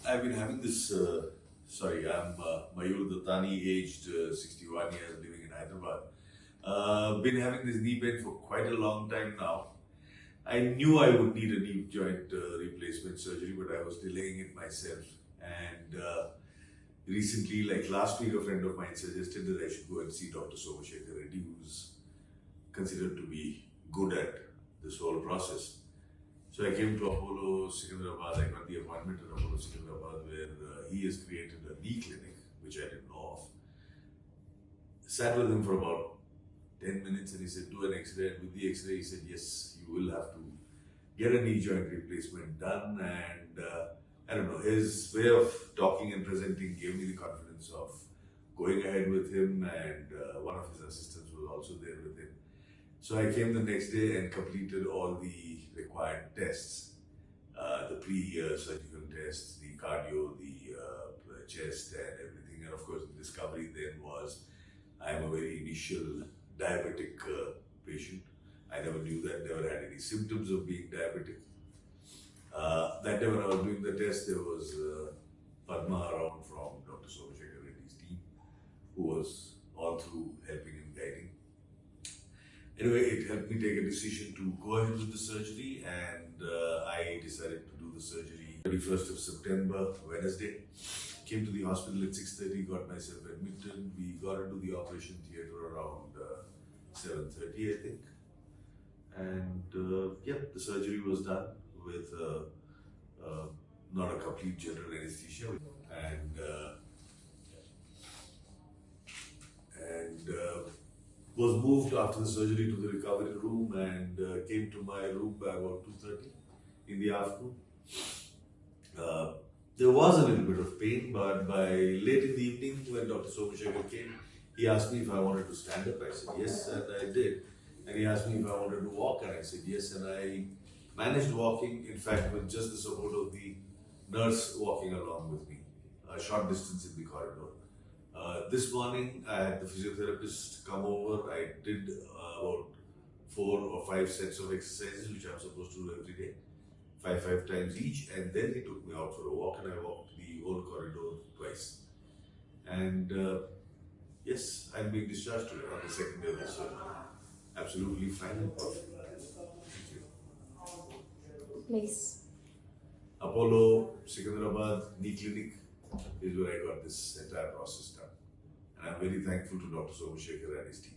I've been having this, I'm Mayur, aged 61 years, living in Hyderabad. Been having this knee pain for quite a long time now. I knew I would need a knee joint replacement surgery, but I was delaying it myself. And recently, like last week, a friend of mine suggested that I should go and see Dr. Somasekhara Reddy, who's considered to be good at this whole process. So I came to Apollo Hyderabad. I got the appointment at Apollo Hyderabad, where he has created a knee clinic, which I didn't know of. Sat with him for about 10 minutes and he said, do an x-ray. And with the x-ray, he said, yes, you will have to get a knee joint replacement done. And I don't know, his way of talking and presenting gave me the confidence of going ahead with him. And one of his assistants was also there with him. So I came the next day and completed all the required tests, the pre-surgical tests, the cardio, the chest and everything. And of course, the discovery then was I am a very initial diabetic patient. I never knew that, never had any symptoms of being diabetic. That day when I was doing the test, there was Padma around from Dr. Somasekhara Reddy's team, who was all through helping and guiding. Anyway, it helped me take a decision to go ahead with the surgery, and I decided to do the surgery 31st of September, Wednesday. Came to the hospital at 6:30, got myself admitted. We got into the operation theatre around 7:30, I think. And the surgery was done with not a complete general anesthesia. And was moved after the surgery to the recovery room and came to my room by about 2:30 in the afternoon. There was a little bit of pain, but by late in the evening when Dr. Somasekhara came, he asked me if I wanted to stand up. I said yes, and I did. And he asked me if I wanted to walk, and I said yes, and I managed walking, in fact, with just the support of the nurse walking along with me, a short distance in the corridor. This morning, I had the physiotherapist come over. I did about 4 or 5 sets of exercises, which I'm supposed to do every day, 5 times each. And then he took me out for a walk, and I walked the whole corridor twice. And yes, I'm being discharged today on the second day of the surgery. Absolutely fine and perfect. Thank you. Place. Apollo Hyderabad Knee Clinic is where I got this entire process done. And I'm very thankful to Dr. Somasekhara and his team.